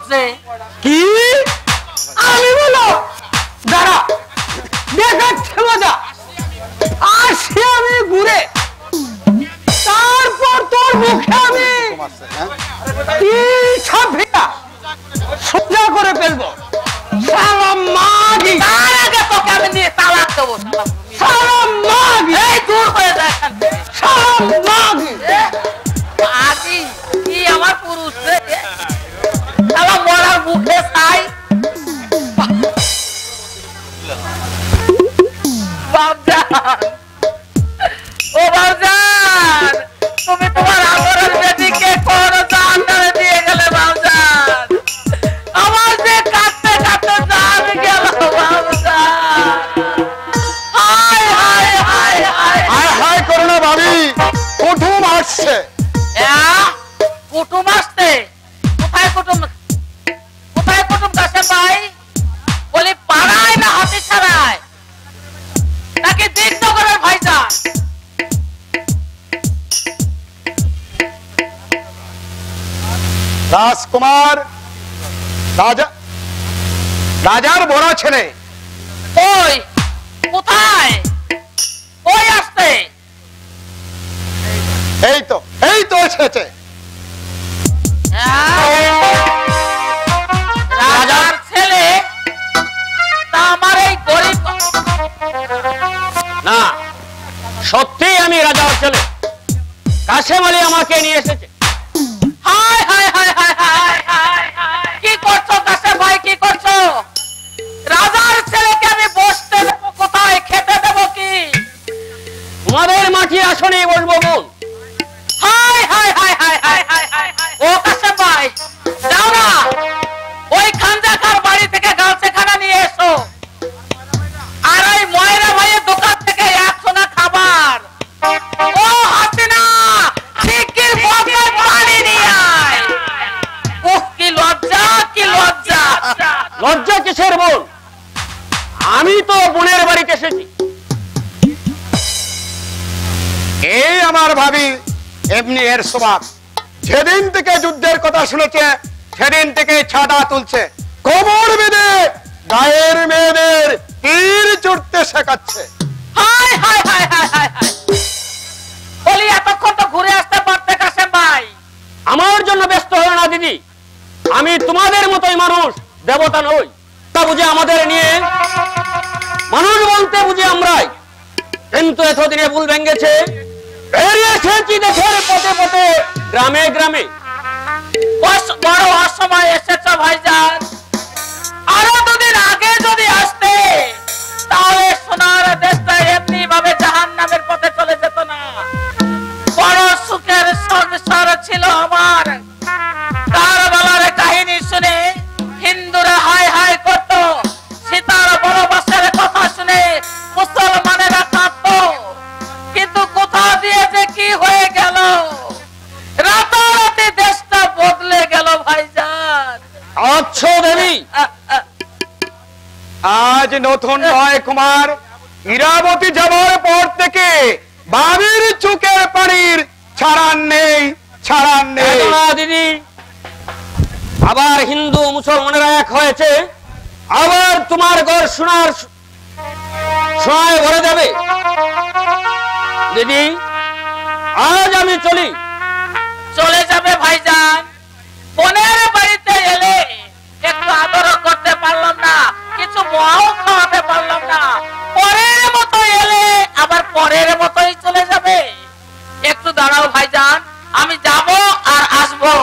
হচ্ছে। কি আমি বলো? দাঁড়া, দেখাচ্ছে মজা। আসি আমি ঘুরে, তারপর তোর মুখে আমি সোজা করে ফেলবো। সালাম মাগি, তার আগে তোকে আমি নিয়ে তালাক দেবো। সালাম মাগি, এই দূর হয়ে যায়। সালাম মাগি। মাগি কি আমার পুরুষ রে? আমার মরার মুখে চাই। বাবজান, ও বাবজান, তুমি তোমার আমরের বেটিকে কোন জাহান্নামে দিয়ে গেলে বাবজান। আমার যে কাঁদতে কাঁদতে জান গেল বাবজান। হায় হায় হায় হায় হায় হায় করো না ভাবি, কুটুম আসছে। কুটুম আসতে? কোথায় কুটুম? কোথায় কুটুম কাশেম ভাই? বলি পাড়ায় না হাতি ছাড়ায় নাকি দিননগরের ভাইজান? রাজকুমার, রাজার বড় ছেলে। ওই কোথায়? ওই আসতে? এই তো এসেছে। রাজার ছেলে? তা আমার এই গরিব? না, সত্যি আমি রাজার ছেলে। কাশেম আলী আমাকে নিয়ে এসেছে। হায় হায় হায় হায় হায় হায়, কি করছো কাশেম ভাই, কি করছো? রাজার ছেলেকে আমি বসতে দেবো কোথায়, খেতে দেবো কি? তোমাদের মাটি আসনে বসবো বোন। হায় হায় হায় হায় হায় হায় হায়, ও কাশেম ভাই যাও না, ওই খানজাকার বাড়ি থেকে গালছেখানা নিয়ে এসো, আর ওই ময়রা ভাইয়ের দোকান থেকে 100 খাবার। ও হাসিনা, শিগগির বদলে পানি নিয়ে আয়। উফ, কি লজ্জা, কি লজ্জা। লজ্জা কিসের বোন? আমি তো বোনের বাড়িতে এসেছি। এই আমার ভাবি এমনি এর স্বভাব। যেদিন থেকে যুদ্ধের কথা শুনেছে সেদিন থেকে ছাদা তুলছে, কোমর বেঁধে গায়ের মেয়েদের তীর চড়তে শেখাচ্ছে। হায় হায় হায় হায় হায় হায়, বলি এতক্ষণ তো ঘুরে আসতে পারতে কাশেম ভাই। আমার জন্য ব্যস্ত হলো না দিদি। আমি তোমাদের মতোই মানুষ, দেবতা নই। তা বুঝে আমাদের নিয়ে মানুষ বলতে বুঝি আমরাই। কিন্তু এতদিনে ভুল ভেঙেছে। বেরিয়ে এসেছি দেশের পথে পথে, গ্রামে গ্রামে। বড় অসময় এসেছ ভাইজান। আরো 2 দিন আগে যদি আসতে তাহলে সোনার দেশটা এমনি ভাবে জাহান্নামের পথে চলে যেত না। বড় সুখের সংসার ছিল আমার। কারবালার কাহিনী শুনে হিন্দুরা হায় হায় করত, সীতার বনবাসের কথা শুনে মুসলমানেরা কাঁদত। কিন্তু কোথা দিয়ে যে কি হয়ে গেল, রাতারাতি দেশটা বদলে গেল ভাইজান। আচ্ছা দেবী, আজ নতুন নয় কুমার, ইরাবতী যাবার পর থেকে বাবির চোখের পানির ছাড়ান নেই, ছাড়ান নেই। দিদি, আবার হিন্দু মুসলমানেরা এক হয়েছে, আবার তোমার ঘর সোনার সোনায় ভরে যাবে। দিদি, আজ আমি চলি। চলে যাবে ভাইজান? বোনের বাড়িতে এলে একটু আদরও করতে পারলাম না, কিছু মাও খাওয়াতে পারলাম না। পরের মতো এলে আবার পরের মতোই চলে যাবে। একটু দাঁড়াও ভাইজান, আমি যাব আর আসবো।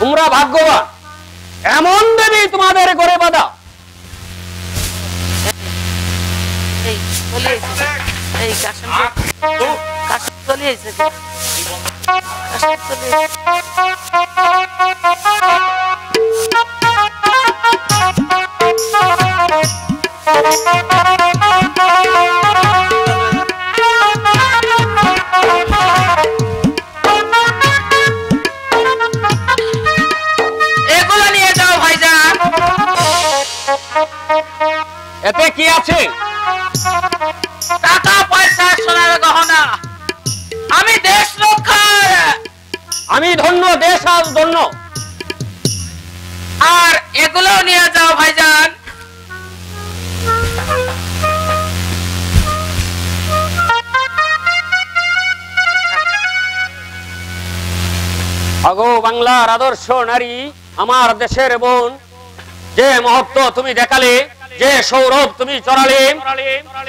তোমরা ভাগ্যবান, এমন দেবী তোমাদের ঘরে বাঁধা। এই চলে এসেছে, এই কাশেম কাশেম চলে এসেছে, কাশেম চলে এগুলো নিয়ে যাও ভাইজান। এতে কি আছে? টাকা পয়সা, সোনার গহনা। আমি দেশ রক্ষার। আমি ধন্য, দেশ আজ ধন্য। এগুলো নিয়ে যাও ভাইজান। আগো বাংলার আদর্শ নারী, আমার দেশের বোন, যে মহত্ব তুমি দেখালে, যে সৌরভ তুমি চড়ালে,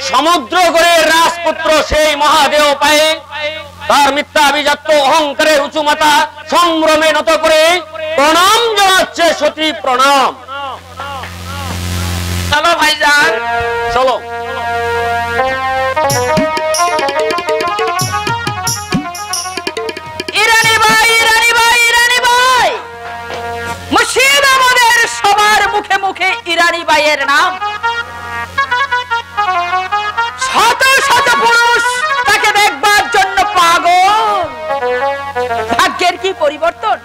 সমুদ্র গড়ের রাজপুত্র সেই মহাদেব পায়ে তার মিথ্যা আভিজাত্য অহংকারের উঁচু মাথা সম্ভ্রমে নত করে প্রণাম জানাচ্ছে সতী প্রণাম। চলো ভাইজান, চলো। ইরানি ভাই, ইরানি ভাই, ইরানি ভাই, মুর্শিদাবাদের সবার মুখে মুখে ইরানি ভাইয়ের নাম। শত শত পুরুষ তাকে দেখবার জন্য পাগল। ভাগ্যের কি পরিবর্তন!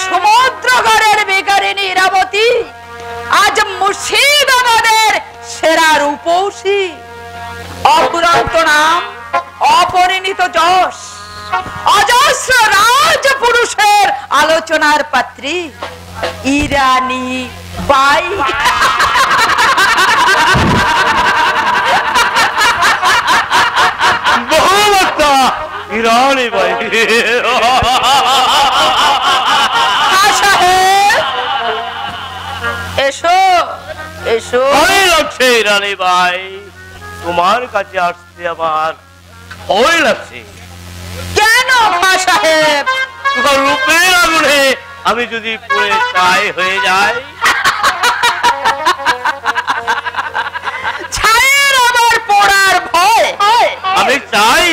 সমুদ্রগড়ের বেকারিনী ইরাবতী আজ মুর্শিদাবাদের সেরা রূপসী। অপুরন্ত নাম, অপরিণীত যশ, অজস্র রাজপুরুষের আলোচনার পাত্রী ইরানি বাই। ইরানি ভাই, এসো এসো। ভয় লাগছে ইরানি ভাই, তোমার কাছে আসতে আমার ভয় লাগছে। কেন খাঁ সাহেব? তোমার রূপের আগুনে আমি যদি পুড়ে ছাই হয়ে যাই। ছায়ের আবার পড়ার ভয়? আমি চাই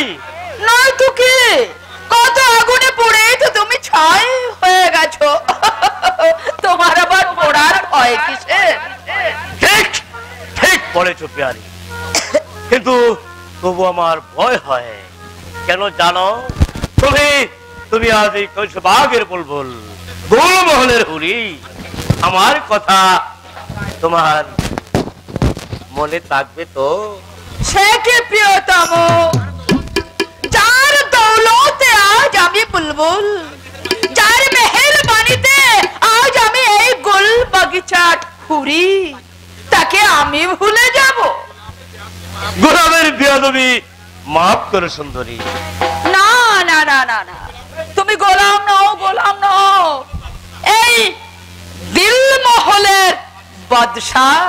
নয় তো কি, কত আগুনে পড়ে তো তুমি ছাই হয়ে গেছো। তোমার আবার পড়ার ভয় কিসের? ঠিক ঠিক বলেছো পেয়ারি, কিন্তু তবু আমার ভয় হয়। কেন জানো? তুমি তুমি আজ এই কৈশবাগের বুলবুল, গুলমহলের হুরি। আমার কথা তোমার মনে থাকবে তো? সে কি প্রিয়তম, যার দৌলতে আজ আমি বুলবুল, যার মেহেরবানিতে আজ আমি এই গোল বাগিচার হুরি, তাকে আমি ভুলে যাব? গোলামের বেয়াদবি মাফ করে সুন্দরী। না না না না না, তুমি গোলাম নও, গোলাম নও, এই দিলমহলের বাদশাহ।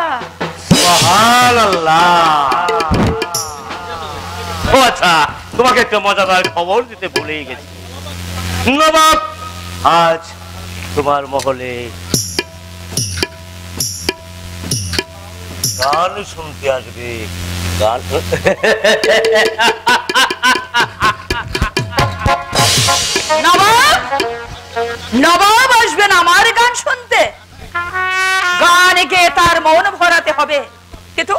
সুবহানাল্লাহ। ও আচ্ছা, তোমাকে একটা মজাদার খবর দিতে ভুলেই গেছি। নবাব আজ তোমার মহলে গান শুনতে আসবে। গান নবাব, নবাব আসবেন আমার গান শুনতে? গান গেয়ে তার মন ভরাতে হবে, কিন্তু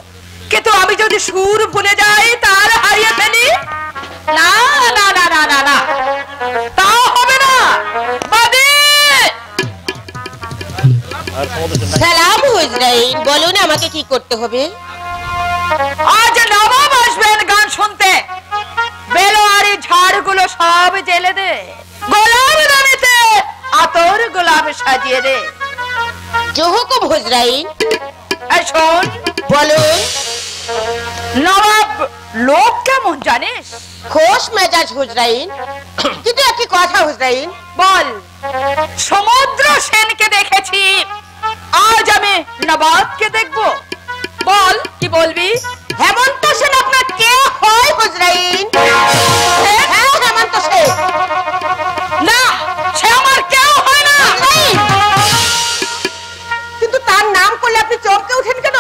কিন্তু আমি যদি সুর ভুলে যাই, তার হারিয়ে ফেলি, না না না না না না, তা হবে না। বাদী সালাম হুজরাইন, বলুন আমাকে কি করতে হবে? আজ নবাব আসবেন গান শুনতে, বেলোয়ারি ঝাড়গুলো সব জেলে দে, গোলাপ দানিতে আতর গোলাপ সাজিয়ে দে। जो हुकुम হুজরাইন। এই শোন, বলুন। নবাব লোক কেমন জানিস? খোশ মেজাজ হুজরাইন, কিন্তু একটি কথা হুজরাইন। বল। সমুদ্র সেনকে দেখেছি, আজ আমি নবাবকে দেখব। বল, কি বলবি? হেমন্ত সেন আপনার কে হয় হুজরাইন? হ্যাঁ, হেমন্ত সেন। না, সে আমার কেউ হয় না। কিন্তু তার নাম করলে আপনি চমকে উঠেন কেন?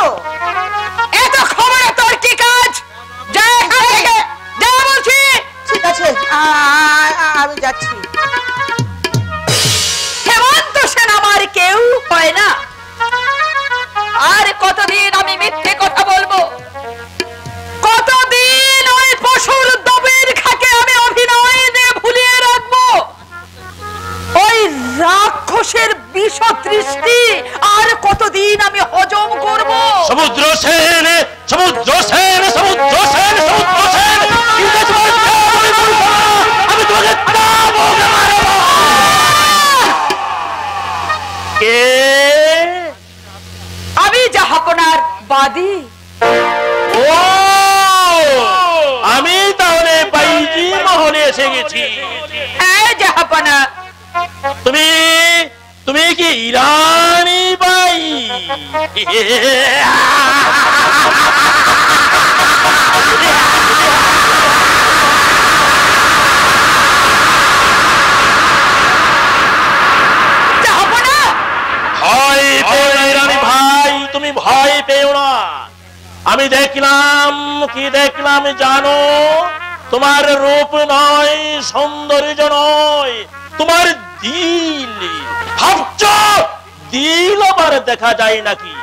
এত খবরে তোর কি কাজ? যা এখান থেকে, যা বলছি। ঠিক আছে, আমি যাচ্ছি। হেমন্ত সেন আমার কেউ হয় না। আর কতদিন আমি মিথ্যে কথা বলবো? কতদিন ওই পশুর দবির খাকে আমি অভিনয় দিয়ে ভুলিয়ে রাখবো? ওই রাক্ষসের বিষ দৃষ্টি আর কতদিন আমি হজম করব? সমুদ্র সেন, সমুদ্র সেন, সমুদ্র সেন, সমুদ্র সেন, আমি তোমাকে কে জাহাপনার বাদী। ও আমি তাহলে বাইজি মহলে এসে গেছি। হ্যাঁ জাহাপনা। তুমি তুমি কি ইরানি বাই? তুমি ভয় পেও না। আমি দেখলাম কি দেখলাম জানো? তোমার রূপ নয়, সৌন্দর্য নয়, তোমার দিল। ভাবছ দিল আবার দেখা যায় নাকি?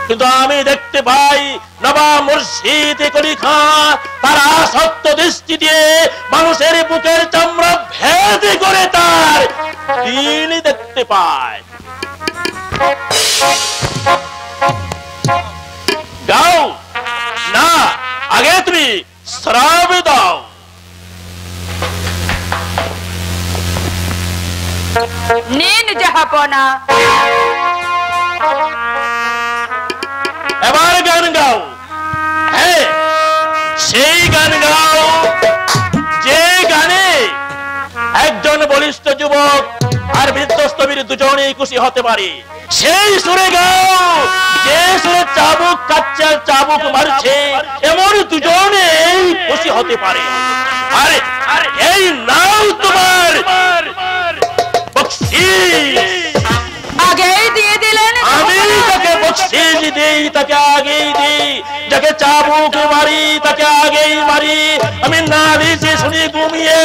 কিন্তু আমি দেখতে পাই নবাব মুর্শিদ কলি খান তারা সত্য দৃষ্টি দিয়ে মানুষের বুকের চামড়া ভেদ করে তার দিল দেখতে পায়। গাও না, আগে তুমি শ্রাব দাও। নিন জাহাপনা। এবার গান গাও। হ্যাঁ, সেই গান গাও যে গানে একজন বলিষ্ঠ যুবক আর বৃদ্ধস্থবীর দুজনেই খুশি হতে পারে। সেই সুরে গাও যে সুরে চাবুক কাচ্ছে আর চাবুক মারছে এমন দুজনেই খুশি হতে পারে। আরে এই নাও তোমার বকশিশ। আগেই দিয়ে দিলেন। আমি তাকে বকশিশ দেই, তাকে আগেই দিই। যাকে চাবুক মারি তাকে আগেই মারি। আমি নালিশে শুনি ঘুমিয়ে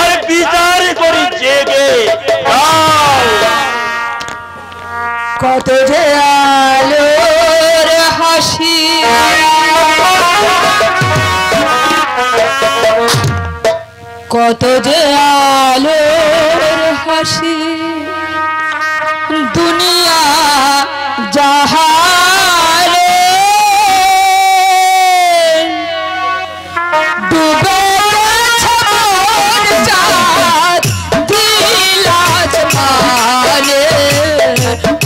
আর বিচার করি জেগে। কত যে আলোর হাসি, কত যে আলোর হাসি, দুনিয়া জাহানে ডুবে গেছে মোর চাঁদ দিল আসমানে।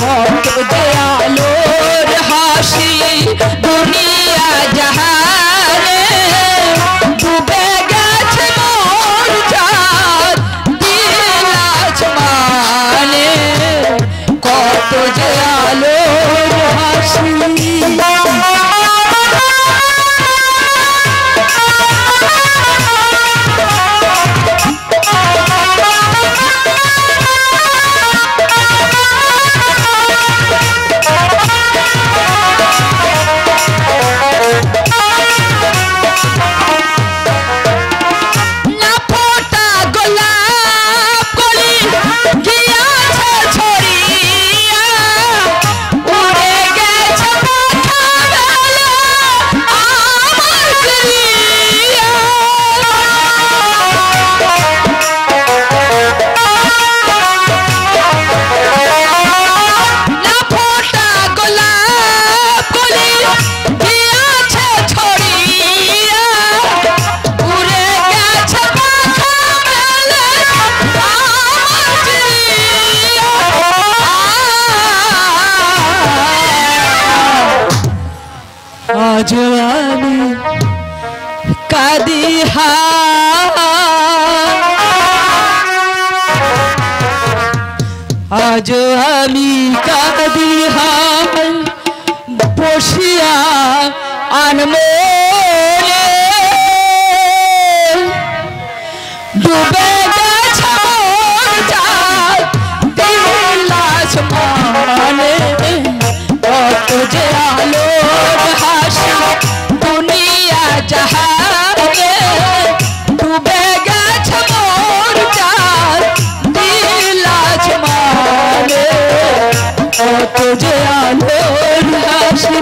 কত যে আলোর হাসি, দুনিয়া জাহানে ডুবে গেছে মোর চাঁদ দিল আসমানে। কত যে আলোর হাসি। আজ আমি কাঁদি আজ আমি কাঁদি বসিয়া আনমনে ডুবে গেছে মোর চাঁদ দিল আসমানে। কত যে আলোর হাসি, দুনিয়া জাহানে ডুবে গেছে মোর চাঁদ দিল আসমানে। কত যে আলোর হাসি।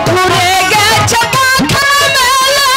ঘুরে গেছে পাখা মেলে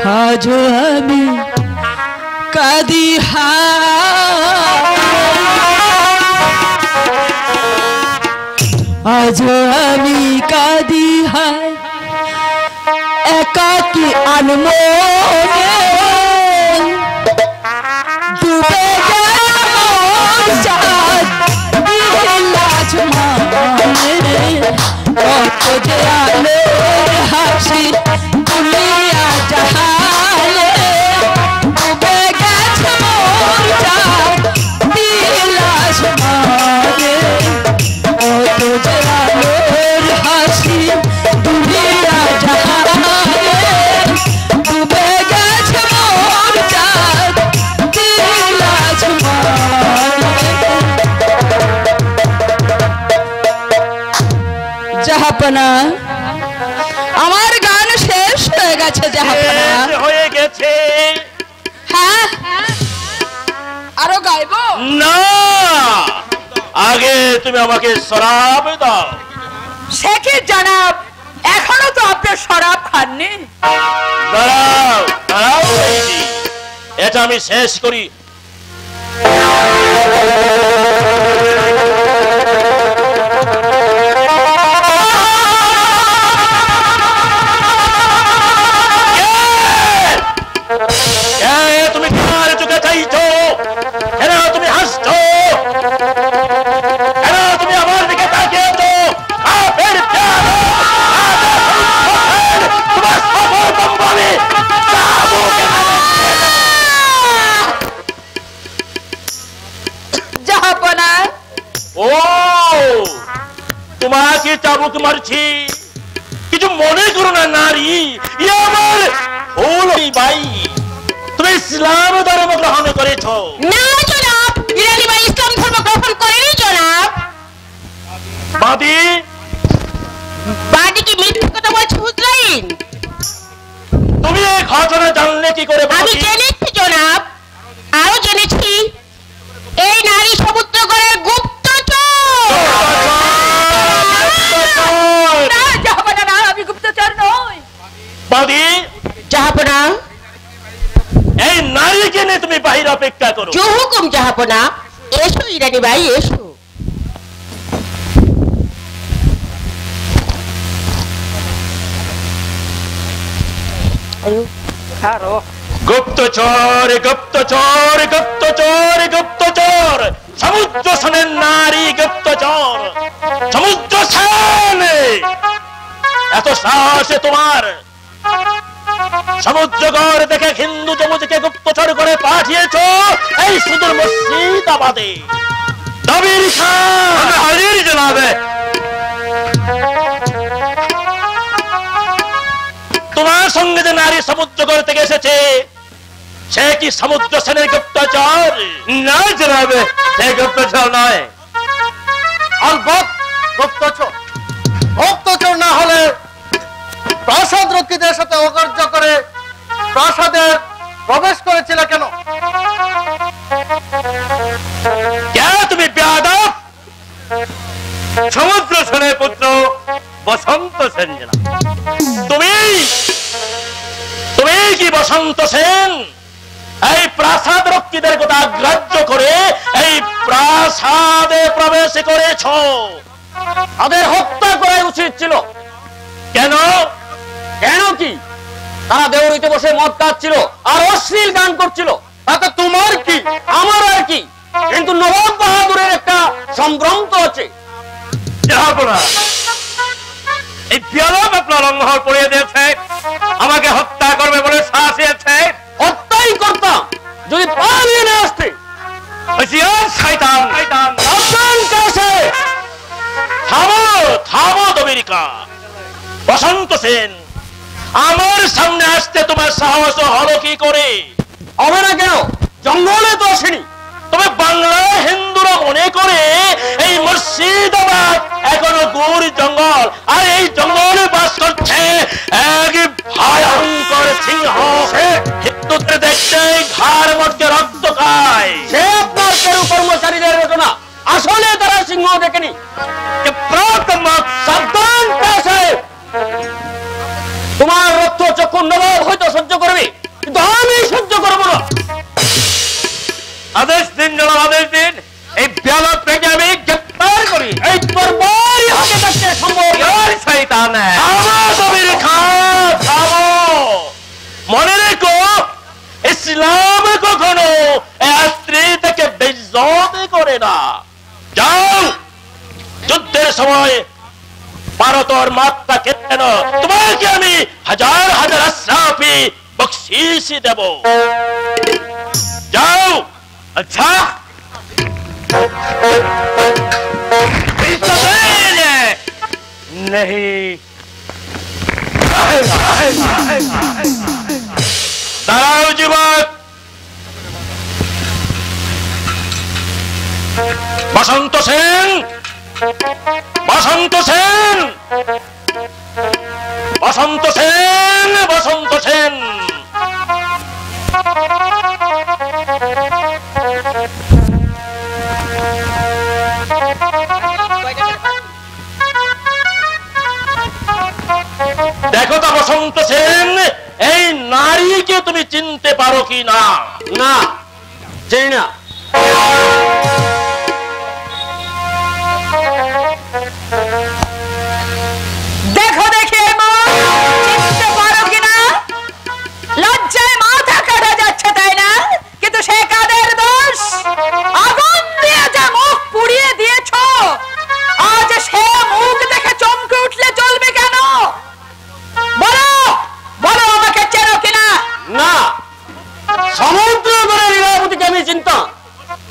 আজও আমি কাঁদি আজও আমি কাঁদি হায় একাকী আনমনে ডুবে গেল মোর চাঁদ লাজ মানে কত যে আলোর হাসি দুনিয়া জাহানে ডুবে গেছে মোর চাঁদ লাজ মানে কত যে আলোর হাসি দুনিয়া জাহানে ডুবে গেছে মোর চাঁদ লাজ জাহাপনা আমার গান শেষ হয়ে গেছে জাহাপনা হয়ে গেছে হ্যাঁ আরো গাইবো না আগে তুমি আমাকে শরাব দাও সে কি জনাব এখনো তো আপনি শরাব খাননি দাঁড়াও দাঁড়াও বলছি। এটা আমি শেষ করি তুমি কার চোখে চাইছো কেন তুমি হাসছো কেন তুমি আমার দিকে তাকিয়েছো কাফের প্যারা তোমার সফল বম্বালে জাহাপনা ও তোমাকে চাবুক মারছি কিছু মনে করো না নারী ই আমার ভুল ভাই তুমি ইসলাম ধর্ম গ্রহণ করেছো না জনাব, ইরানি ভাই ইসলাম ধর্ম গ্রহণ করেনি জনাব। বাদী বাড়ি কি মিথ্যে কথা বলছে হুজরাইন? তুমি এই ঘটনা জানলে কি করে আমি বাদী? জেনেছি জনাব, আরো জেনেছি এই নারী সমুদ্রগড়ের গুপ্তচর। না জাহাপনা না, আমি গুপ্তচর নই। বাদী জাহাপনা, এই নারীকে নিয়ে তুমি বাহির অপেক্ষা করো। জো হুকুম জাহাপনা। এসো ইরানি ভাই এসো। গুপ্তচর গুপ্তচর গুপ্তচর গুপ্তচর সমুদ্র সেনের নারী গুপ্তচর সমুদ্র সেন, এত সাহসে তোমার সমুদ্রগড় দেখে হিন্দু যুবতীকে গুপ্তচর করে পাঠিয়েছো এই সুদূর মুর্শিদাবাদে। দবির খান হাজির জনাবে। তোমার সঙ্গে যে নারী সমুদ্রগড় থেকে এসেছে সে কি সমুদ্র সেনের গুপ্তচর? না জনাবে, সে গুপ্তচর নয়। আলবৎ গুপ্তচর। গুপ্তচর না হলে প্রাসাদ রক্ষীদের সাথে অকার্য করে প্রাসাদে প্রবেশ করেছিল কেন? কে তুমি বেয়াদব? সমুদ্র সেনের পুত্র বসন্ত সেন জনাব। তুমি কি বসন্ত সেন এই প্রাসাদ রক্ষীদের কথা অগ্রাহ্য করে এই প্রাসাদে প্রবেশ করেছ? তাদের হত্যা করা উচিত ছিল। কেন? কেন কি? তারা দেউরিতে বসে মদ খাচ্ছিল আর অশ্লীল গান করছিল। তাতে তোমার কি? আমার আর কি, কিন্তু নবাব বাহাদুরের একটা সম্ভ্রম তো আছে। এই বিয়ালব আপনার লঙ্ঘন করে দিয়েছে, আমাকে হত্যা করবে বলে শাসিয়েছে। হত্যাই করতাম যদি পালিয়ে না আসতে। শয়তান শয়তান সাবধান কাছে। থামো থামো দবিরিকা। বসন্ত সেন, আমার সামনে আসতে তোমার সাহস হলো কি করে? হবে না কেন? জঙ্গলে তো আসেনি। তবে বাংলার হিন্দুরা মনে করে এই মুর্শিদাবাদ এখনো গৌর জঙ্গল, আর এই জঙ্গলে বাস করছে এক ভয়ঙ্কর সিংহ। হিন্দুদের দেখতে ঘাড় মটকে রক্ত খায়। সে আপনার কেউ কর্মচারীদের ঘটনা, আসলে তারা সিংহ দেখেনি। সাবধান কাছে। তোমার রক্ত চক্ষু নবাব হয়তো সহ্য করবে, শোনে না। যাও, যুদ্ধের সময় ভারতর মাত্রা কেন তোমাকে আমি হাজার হাজার আশরাফি বকশিশ দেব। যাও। আচ্ছা, नहीं, दाराओ যুবক। বসন্ত সেন, বসন্ত সেন, বসন্ত সেন, বসন্ত সেন। দেখো তো বসন্ত সেন, এই নারীকে তুমি চিনতে পারো কি না? না, চিনি না। দেখো দেখে চিনতে পারো কিনা? লজ্জায় মাথা কাটা যাচ্ছে, তাই না? কিন্তু সে কাদের দোষ? আগুন দিয়ে যে মুখ পুড়িয়ে দিয়েছ, আজ সে মুখ দেখে চমকে উঠলে চলবে কেন? বলো বলো, আমাকে চেনো কিনা? না, সমুদ্রগড়ের লীলাবতীকে আমি চিনতাম,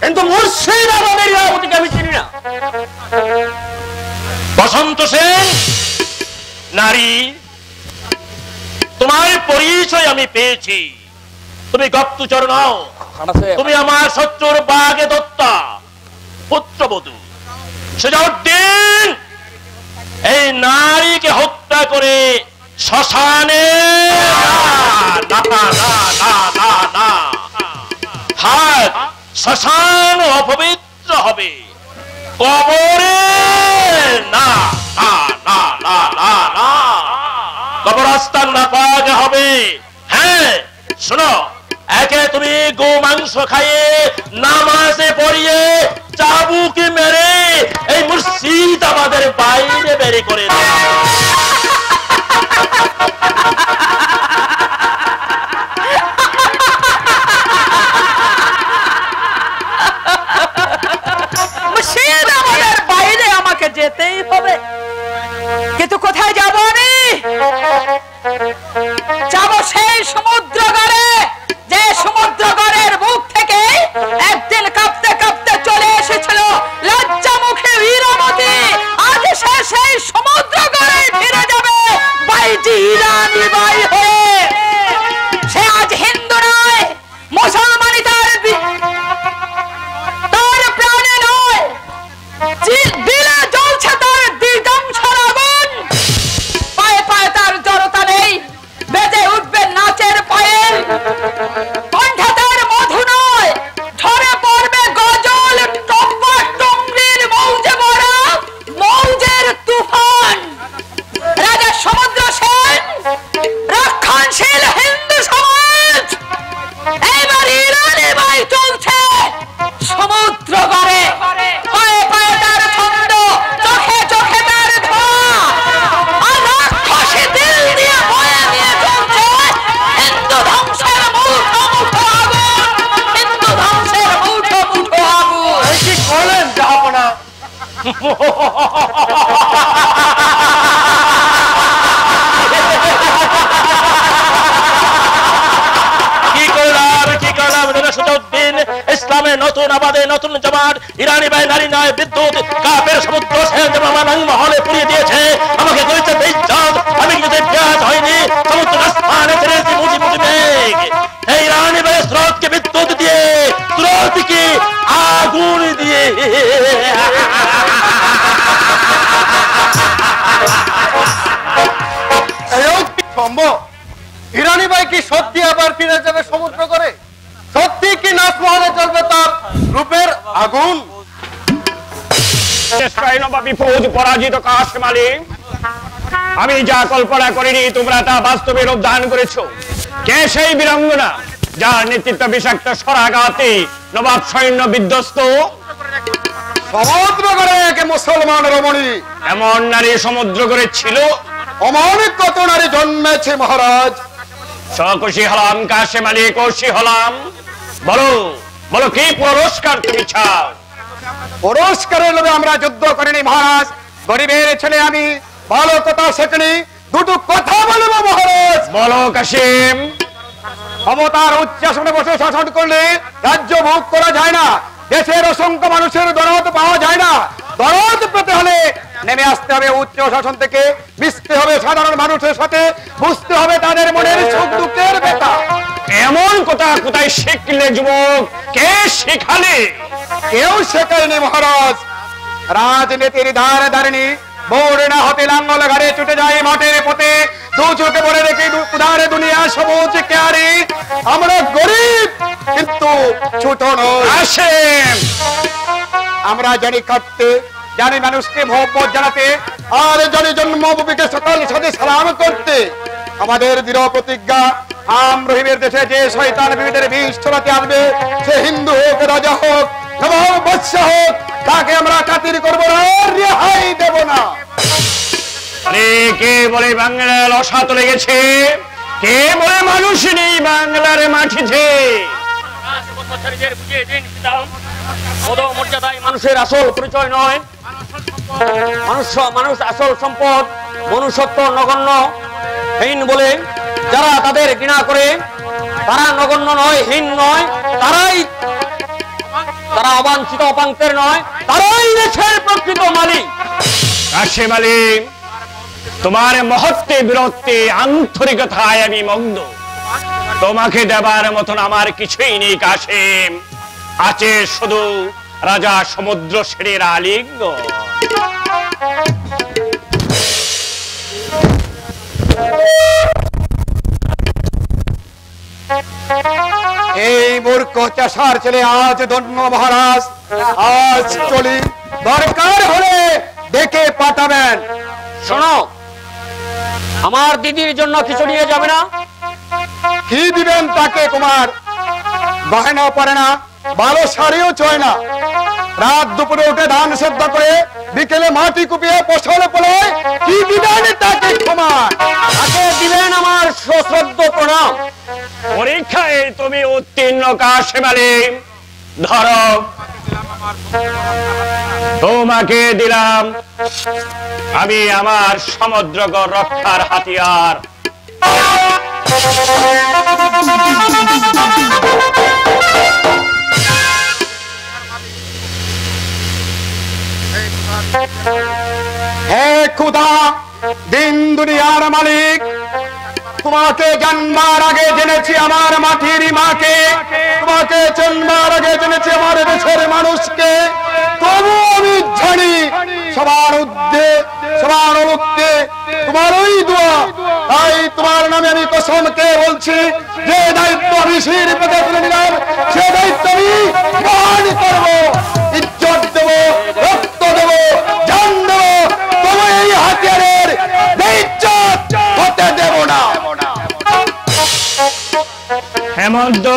কিন্তু মুর্শিদাবাদের লীলাবতীকে আমি চিনি না। বসন্ত সেন, নারী, তোমার পরিচয় আমি পেয়েছি। তুমি গুপ্তচর নও, তুমি আমার শত্রুর বাগে দত্তা পুত্রবধূ সুজাউদ্দিন। এই নারীকে হত্যা করে শ্মশানে থাক, শ্মশান অপবিত্র হবে, কবরে না, কবরস্থান না পাওয়া হবে। হ্যাঁ শোনো, একে তুমি গো মাংস খাইয়ে নামাজে পড়িয়ে চাবুকে মেরে এই মুর্শিদাবাদের বাইরে বেরি করে দাও। মুর্শিদাবাদের বাইরে আমাকে যেতেই হবে, কিন্তু কোথায় যাব আমি? যাব সেই সমুদ্রগড়ে, যে সমুদ্রগড়ের মুখ থেকে একদিন কাঁপতে কাঁপতে চলে এসেছিল লজ্জা মুখে বীরমতি। আজ সে সেই সমুদ্রগড়ে ফিরে যাবে বাইজি ইরানি বাই হয়ে। সে আজ হিন্দু নয়, মুসলমানি তার প্রাণে নয়, দিলে জ্বলছে তার দিগম্বর আগুন। পায়ে পায়ে তার জড়তা নেই, বেজে উঠবে নাচের পায়েল। কণ্ঠে তার মধু নয়, ঝরে পড়বে গজল, টম্বা টঙ্গির মৌজে ভরা মৌজের তুফান। রাজা সমুদ্র সেন, রক্ষণশীল হিন্দু সমাজ, এবার ইরানি বাই চলছে সমুদ্রগড়ে। পায়ে পায়ে তার ছন্দ, চোখে চোখে তার ধোঁয়া, আর রাক্ষসী দিল দিয়ে বয়ে নিয়ে চলছে হিন্দু ধ্বংসের মুঠো মুঠো আগুন, হিন্দু ধ্বংসের মুঠো মুঠো আগুন। কি করলেন জাহাপনা? সুজাউদ্দিন ইসলামের নতুন আবাদে নতুন জামাত ইরানি বাই নারী নয় বিদ্যুৎ কাফের সমুদ্র সেন মহলে পুড়িয়ে দিয়েছে। আমাকে করেছে বেইজ্জত, আমি কিন্তু ইতিহাস হয়নি। সমুদ্র আসমানে ছেড়েছি মুজি মুজি মেঘ। এই ইরানি বাই স্রোতকে বিদ্যুৎ দিয়ে, স্রোতকে আগুন দিয়ে। সম্ভব? ইরানি ভাই কি সত্যি আবার ফিরে যাবে সমুদ্র করে? সত্যি কি নাচমহলে চলবে তার রূপের আগুন? পরাজিত কাশমালি, আমি যা কল্পনা করিনি তোমরা তা বাস্তবে রূপ দান করেছো। কে সেই বীরাঙ্গনা যার নেতৃত্ব বিষাক্ত সরাঘাতে নবাব সৈন্য বিধ্বস্ত? সমুদ্র করে একে মুসলমান রমণী। এমন নারী সমুদ্র করে ছিল? অমানিক কত নারী জন্মেছে মহারাজ। খুশি হলাম কাশেম আলী, খুশি হলাম। বলো বলো, কি পুরস্কার তুমি চাও? পুরস্কারের লোভে আমরা যুদ্ধ করিনি মহারাজ। গরিবের ছেলে আমি, ভালো কথা শেখনি, দুটো কথা বলবো মহারাজ। বলো কাসিম। ক্ষমতার উচ্চ আসনে বসে শাসন করলে রাজ্য ভোগ করা যায় না, দেশের অসংখ্য মানুষের দরদ পাওয়া যায় না। দরদ পেতে হলে নেমে আসতে হবে উচ্চ শাসন থেকে, মিশতে হবে সাধারণ মানুষের সাথে, বুঝতে হবে তাদের মনের সুখ দুঃখের ব্যথা। এমন কথা কোথায় শিখলে যুবক? কে শেখালে? কেউ শেখায়নি মহারাজ। রাজনীতির ধার ধারিনি বোর না হতে লাঙ্গল ঘাড়ে ছুটে যায় মাঠের পথে, দু চোখে বলে রেখে উদারে দুনিয়া সবুজ কেয়ারি। আমরা গরিব কিন্তু ছোট নই। আমরা জানি কাটতে, জানি মানুষকে মহব্বত জানাতে, আর জানি জন্মভূমিকে সকাল সাথে সালাম করতে। আমাদের দৃঢ় প্রতিজ্ঞা, আম রহিমের দেশে যে শয়তান বিবিদের বিষ ছড়াতে আসবে, সে হিন্দু হোক, রাজা হোক, নবাব বাদশা হোক, তাকে আমরা খাতির করবো না, রেহাই দেব না। কে বলে বাংলার অসাত লেগেছে? কে বলে মানুষ নেই বাংলার মাটিতে? মানুষের আসল পরিচয় নয়, মানুষ আসল সম্পদ। মনুষ্যত্ব নগণ্য হীন বলে যারা তাদের ঘৃণা করে, তারা নগণ্য নয়, হীন নয়, তারা অবাঞ্ছিত অপাঙ্কের নয়, তারাই দেশের প্রকৃত মালিক। কাসিম আলী, তোমার মহত্বে বীরত্বে আন্তরিকতায় আমি মুগ্ধ। তোমাকে দেবার মতন আমার কিছুই নেই কাসিম, আছে শুধু রাজা সমুদ্র সেনের আলিঙ্গন। এই মূর্খ চাষার ছেলে আজ ধন্য মহারাজ। আজ চলি, দরকার হলে ডেকে পাঠাবেন। শোনো, আমার দিদির জন্য কিছু নিয়ে যাবে না? কি দিবেন তাকে কুমার? গয়না পারে না, ভালো শাড়িও চয় না, রাত দুপুরে উঠে ধান সেদ্ধ করে বিকেলে মাটি কুপিয়ে ফসল ফলায়, কি দিবেন তাকে কুমার? তাকে দিবেন আমার সশ্রদ্ধ প্রণাম। পরীক্ষায় তুমি উত্তীর্ণ কাসিম আলী, ধরো তোমাকে দিলাম আমি আমার সমুদ্রগড় রক্ষার হাতিয়ার। হে খুদা, দিন দুনিয়ার মালিক, তোমাকে জন্মার আগে জেনেছি আমার মাটির মাকে, তোমাকে জন্মার আগে জেনেছি আমার দেশের মানুষকে। তবু আমি জানি সবার ঊর্ধ্বে, সবার মুক্তে তোমার ওই দোয়া। তাই তোমার নামে আমি কসমকে বলছি, যে দায়িত্ব আমি শির পেতে তুলে নিলাম, সে দায়িত্ব আমি পালন করবো, ইজ্জত দেবো, রক্ত দেবো, জান দেবো, তবু এই হাতিয়ারের ইজ্জত হতে দেব না। হেমন্ত,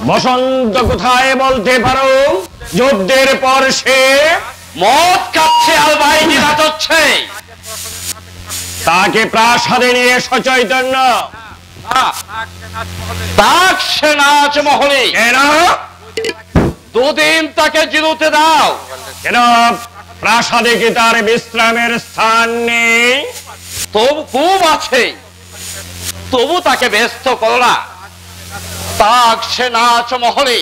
বসন্ত কোথায় বলতে পারো? যুদ্ধের পর সে মদ খাচ্ছে, আলবাইনি নাচছে, তাকে প্রাসাদে নিয়ে সচৈতন্য সে নাচ মহলে। কেন? দুদিন তাকে জিরুতে দাও। কেন প্রাসাদে কি তার বিশ্রামের স্থান নেই? তবু খুব আছে, তবু তাকে ব্যস্ত করো না। সে নাচ মহলে,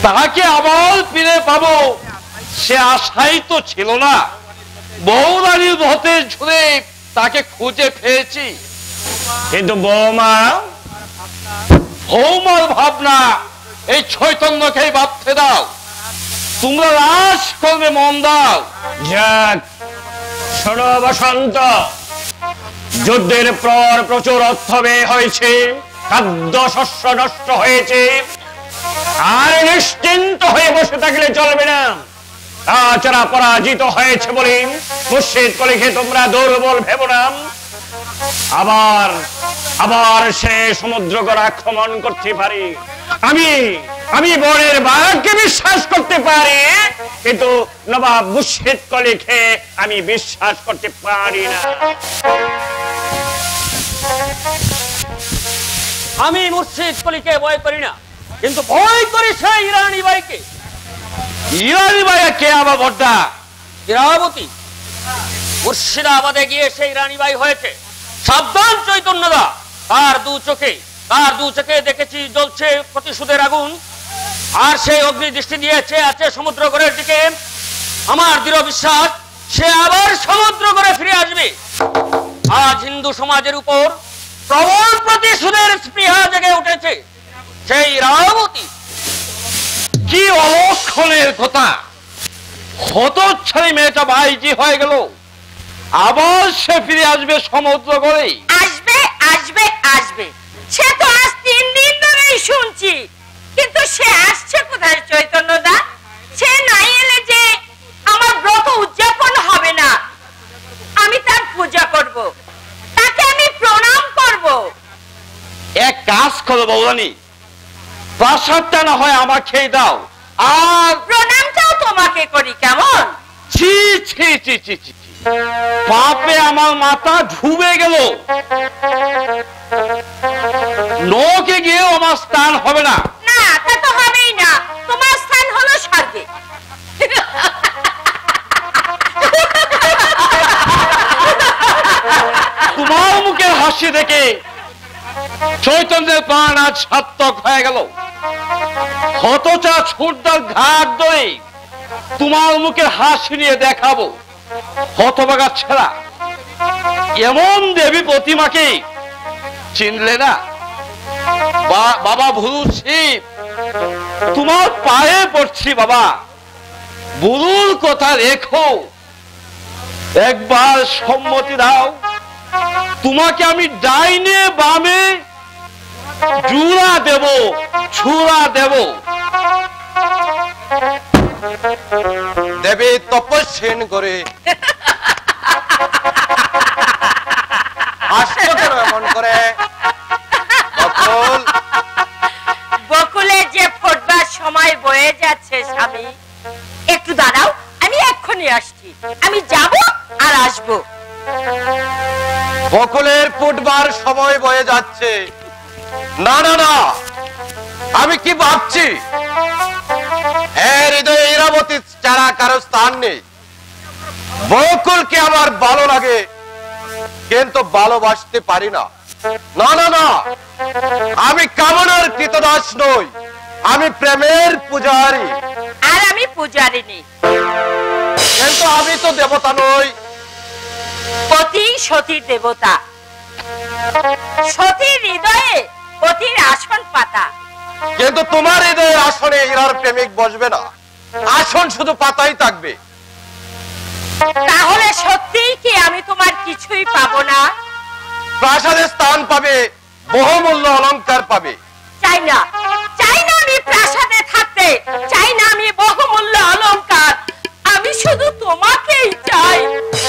তাকে আবার ফিরে পাবো সে আশাই তো ছিল না। বৌরানীর ভোটের ঝুড়ে তাকে খুঁজে পেয়েছি, কিন্তু বৌমার ভাবনা এই চৈতন্যকেই ভাবতে দাও। তোমরা রাজকর্মে মন দাও। যাক, শোনো বসন্ত, যুদ্ধের পর প্রচুর অর্থ ব্যয় হয়েছে, খাদ্য শস্য নষ্ট হয়েছে, আর নিশ্চিন্ত হয়ে বসে থাকলে চলবে না। তাছাড়া পরাজিত হয়েছে বলে মুর্শিদ কলিকে তোমরা দুর্বল ভেবো না। আবার সে সমুদ্রগড় আক্রমণ করতে পারে। আমি বনের বাঘকে বিশ্বাস করতে পারি, কিন্তু নবাব মুর্শিদ কলিকে আমি বিশ্বাস করতে পারি না। আমি মুর্শিদ কলিকে ভয় করি না, কিন্তু ভয় করি সেই ইরানি বাড়িকে, ইরানি ভাইয়া কে আবার বড়দা? ইরাবতী মুর্শিদাবাদে গিয়ে সেই রানীবাই হয়েছে। সাবধান চৈতন্যদা, তার দু চোখে দেখেছি জ্বলছে প্রতিশোধের আগুন, আর সেই অগ্নি দৃষ্টি দিয়ে চেয়ে আছে সমুদ্রগড়ের দিকে। আমার দৃঢ় বিশ্বাস সে আবার সমুদ্রগড়ে ফিরে আসবে। আজ হিন্দু সমাজের উপর প্রবল প্রতিশোধের স্পৃহা জেগে উঠেছে সেই রাবতী। কি অলক্ষণের কথা! হতচ্ছাড়ি মেয়েটা ভাইজি হয়ে গেল, আবার সে ফিরে আসবে সমুদ্রগড়ে। আসবে আসবে আসবে, সে তো আজ 3 দিন ধরেই শুনছি, কিন্তু সে আসছে কোথায় চৈতন্যদা? সে নাই এলে যে আমার ব্রত উদযাপন হবে না। আমি তার পূজা করব, তাকে আমি প্রণাম করব। এক কাজ করো বৌরানী, প্রাসাদটা না হয় আমাকে দাও, আর প্রণামটাও তোমাকে করি কেমন? ছি ছি ছি ছি ছি, পাপে আমার মাথা ডুবে গেল। নৌকে গিয়েও আমার স্থান হবে না। না, তা তো হবেই না, তোমার স্থান হলো স্বর্গে। তোমার মুখের হাসি দেখে চৈতন্যের প্রাণ আজ সার্থক হয়ে গেল। হতচা ছোটদার ঘাট ধরে তোমার মুখের হাসি নিয়ে দেখাবো। হতভাগা ছেড়া, এমন দেবী প্রতিমাকে চিনলে না? বাবা ভুরু শিব, তোমার পায়ে পড়ছি বাবা, ভুরুর কথা রেখো, একবার সম্মতি দাও। তোমাকে আমি ডাইনে বামে জুড়া দেব, ছুড়া দেব। দেবী তপস্যীন করে আসছো কেন এমন করে? বকুলের যে ফোটবার সময় বয়ে যাচ্ছে স্বামী, একটু দাঁড়াও, আমি এক্ষুনি আসছি। আমি যাব আর আসবো। বকুলের ফুটবার সময় বয়ে যাচ্ছে? না না না, আমি কি ভাবছি, হৃদয়ে ইরাবতী ছাড়া কারো স্থান নেই। বকুলকে আমার ভালো লাগে, কিন্তু ভালোবাসতে পারি না। না না না, আমি কামনার কৃতদাস নই, আমি প্রেমের পূজারী। আর আমি পূজারিনী। কিন্তু আমি তো দেবতা নই। পতি সতীর দেবতা, সতীর হৃদয়ে পতির আসন পাতা। কিন্তু তোমার হৃদয়ের আসনে ইরার প্রেমিক বসবে না, আসন শুধু পাতাই থাকবে। তাহলে সত্যিই কি আমি তোমার কিছুই পাবো না? প্রাসাদে স্থান পাবে, বহুমূল্য অলংকার পাবে। চাই না, চাই না আমি প্রাসাদে থাকতে, চাই না আমি বহুমূল্য অলংকার, আমি শুধু তোমাকেই চাই।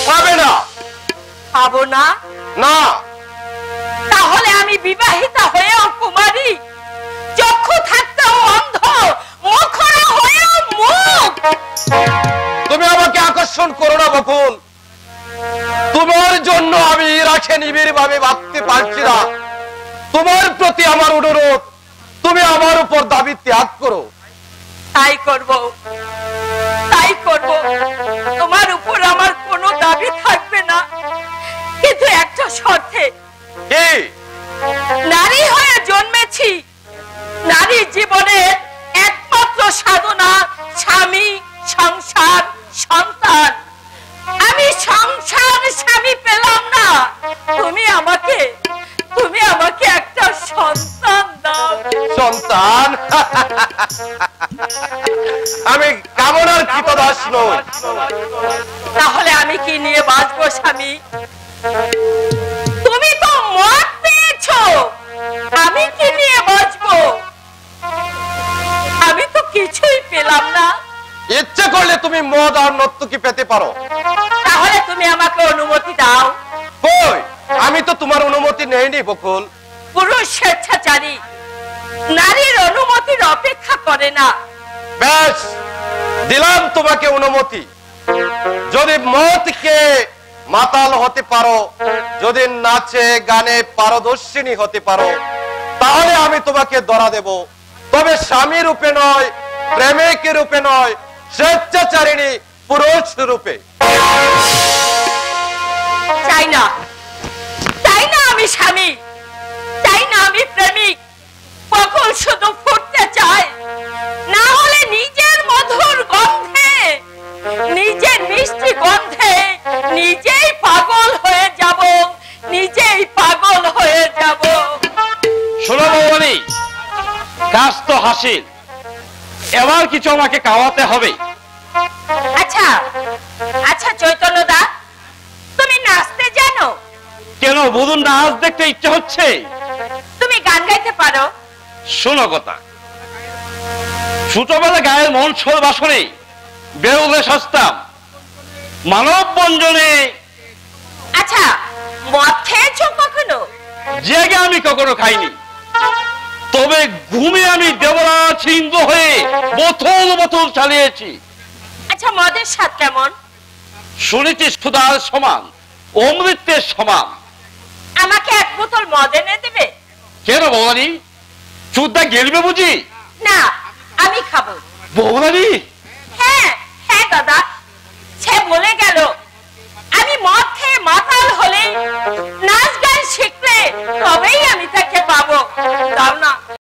পাবে না। পাবো না? না। তাহলে আমি বিবাহিতা হয়েও কুমারী, চক্ষু থাকতেও অন্ধ, মুখরা হয়েও মুখ। তুমি আমাকে আকর্ষণ করো না বকুল, তোমার জন্য আমি ইরাকে নিবিড় ভাবে ভাবতে পারছি না। তোমার প্রতি আমার অনুরোধ, তুমি আমার উপর দাবি ত্যাগ করো। তাই করব, তাই করব। তোমার উপর আমার কোনো দাবি থাকবে না, কিন্তু একটা শর্তে। কি? নারী হয়ে জন্মেছি, নারী জীবনের একমাত্র সাধনা স্বামী, সংসার, সন্তান। আমি সংসার স্বামী পেলাম না, তুমি আমাকে একটা সন্তান দাও। সন্তান? আমি কামনার কৃতদাস নই। তাহলে আমি কি নিয়ে বাঁচবো স্বামী? তুমি তো মত পেয়েছো, আমি কি নিয়ে বাঁচবো? আমি তো কিছুই পেলাম না। ইচ্ছে করলে তুমি মদ আর নর্তকী পেতে পারো। তাহলে তুমি আমাকে অনুমতি দাও। কই, আমি তো তোমার অনুমতি নেইনি বকুল। পুরুষ স্বেচ্ছাচারী, নারীর অনুমতির অপেক্ষা করে না। বেশ, দিলাম তোমাকে অনুমতি। যদি মদকে মাতাল হতে পারো, যদি নাচে গানে পারদর্শিনী হতে পারো, তাহলে আমি তোমাকে ধরা দেব। তবে স্বামী রূপে নয়, প্রেমিক রূপে নয়, স্বেচ্ছাচারিণী পুরুষ রূপে। চাই না, চাই না আমি স্বামী, চাই না আমি প্রেমিক। পাগল শুধু ফুটতে চায়, না হলে নিজের মধুর গন্ধে, নিজের মিষ্টি গন্ধে নিজেই পাগল হয়ে যাব, নিজেই পাগল হয়ে যাব। শোনো ভবানী, কাজ তো হাসিল, এবার কিছু আমাকে খাওয়াতে হবে। আচ্ছা আচ্ছা চৈতন্য দা, তুমি নাচতে জানো? কেন, বধূর নাচ দেখতে ইচ্ছে হচ্ছে? তুমি গান গাইতে পারো? শোনো কথা, ছোটবেলা গায়ের মনসর বাসনে বেরোলে সস্তাম, মানব বঞ্জনে। আচ্ছা, মদ খেয়েছো কখনো? জেগে আমি কখনো খাইনি, তবে ঘুমে আমি দেবরাজ সিংহ হয়ে বোতল বোতল চালিয়েছি। আচ্ছা, মদের স্বাদ কেমন? শুনেছি সুধার সমান, অমৃতের সমান। আমাকে এক বোতল মদ এনে দেবে? কেন ভবানী, চুদ্দা গেলবে বুঝি? না, আমি খাবো। ভবানী, হ্যাঁ হ্যাঁ দাদা,